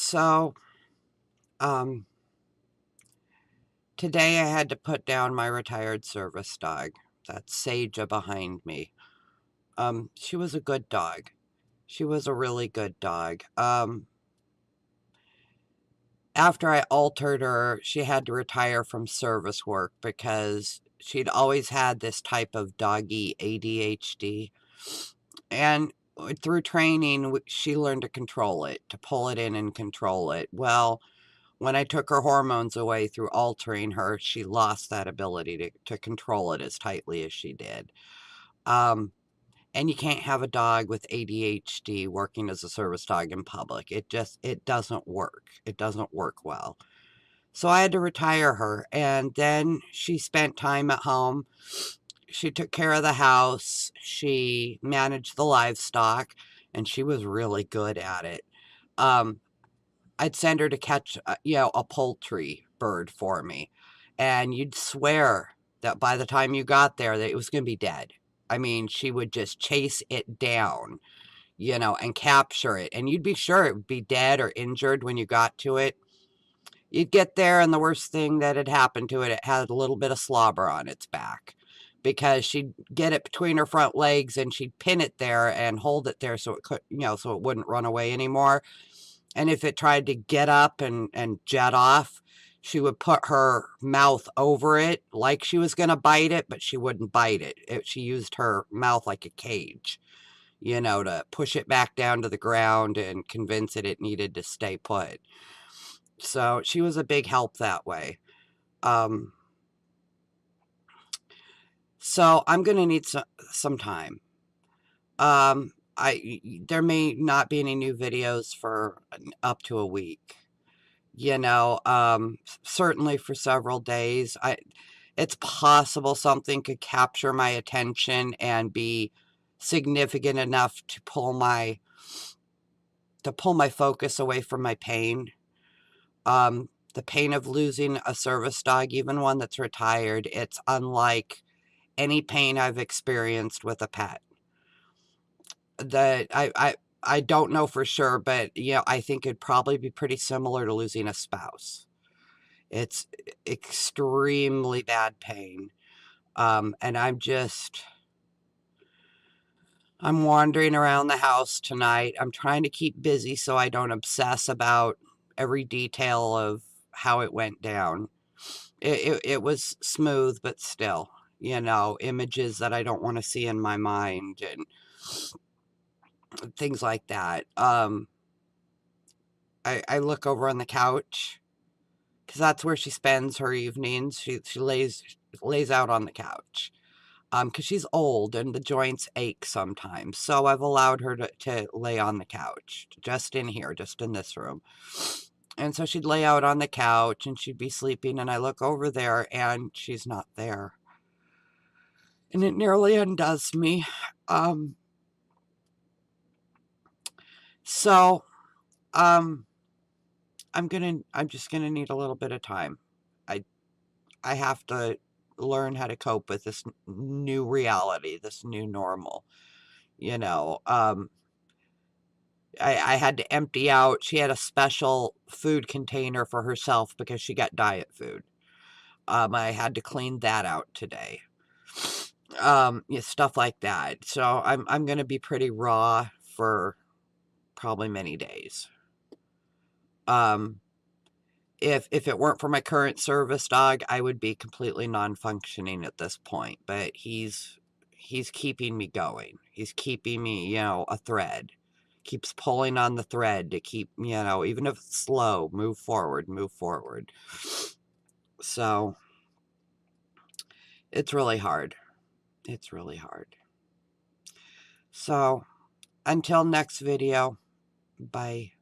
So, um, today I had to put down my retired service dog. That's Sage behind me. She was a good dog. She was a really good dog. After I altered her, she had to retire from service work because she'd always had this type of doggy ADHD. And through training, she learned to control it, to pull it in and control it. Well, when I took her hormones away through altering her, she lost that ability to control it as tightly as she did. Um, and you can't have a dog with ADHD working as a service dog in public. It doesn't work. It doesn't work well. So I had to retire her. And then she spent time at home. She took care of the house. She managed the livestock, and she was really good at it. Um, I'd send her to catch, a poultry bird for me. And you'd swear that by the time you got there, that it was going to be dead. I mean, she would just chase it down, and capture it. And you'd be sure it would be dead or injured when you got to it. You'd get there, and the worst thing that had happened to it, it had a little bit of slobber on its back because she'd get it between her front legs and she'd pin it there and hold it there so it could, so it wouldn't run away anymore. And if it tried to get up and jet off, she would put her mouth over it like she was going to bite it, but she wouldn't bite it. She used her mouth like a cage, to push it back down to the ground and convince it needed to stay put. So she was a big help that way. Um, so I'm going to need some time. There may not be any new videos for up to a week. Certainly for several days. It's possible something could capture my attention and be significant enough to pull my focus away from my pain. The pain of losing a service dog, even one that's retired, it's unlike any pain I've experienced with a pet. That I don't know for sure, but I think it'd probably be pretty similar to losing a spouse. It's extremely bad pain. And I'm wandering around the house tonight. I'm trying to keep busy so I don't obsess about every detail of how it went down. It was smooth, but still, images that I don't want to see in my mind and things like that. I look over on the couch because that's where she spends her evenings. She lays out on the couch because she's old and the joints ache sometimes. So I've allowed her to lay on the couch, just in here, just in this room. And so she'd lay out on the couch and she'd be sleeping, and I look over there and she's not there. And it nearly undoes me. Um, so um, I'm just gonna need a little bit of time. I I have to learn how to cope with this new reality, this new normal. You know, um, I had to empty out. She had a special food container for herself because she got diet food. I had to clean that out today. Stuff like that. So I'm gonna be pretty raw for probably many days. Um, if it weren't for my current service dog, I would be completely non-functioning at this point. But he's keeping me going. He's keeping me, a thread. Keeps pulling on the thread to keep, even if it's slow, move forward, move forward. So it's really hard. It's really hard. So until next video, bye.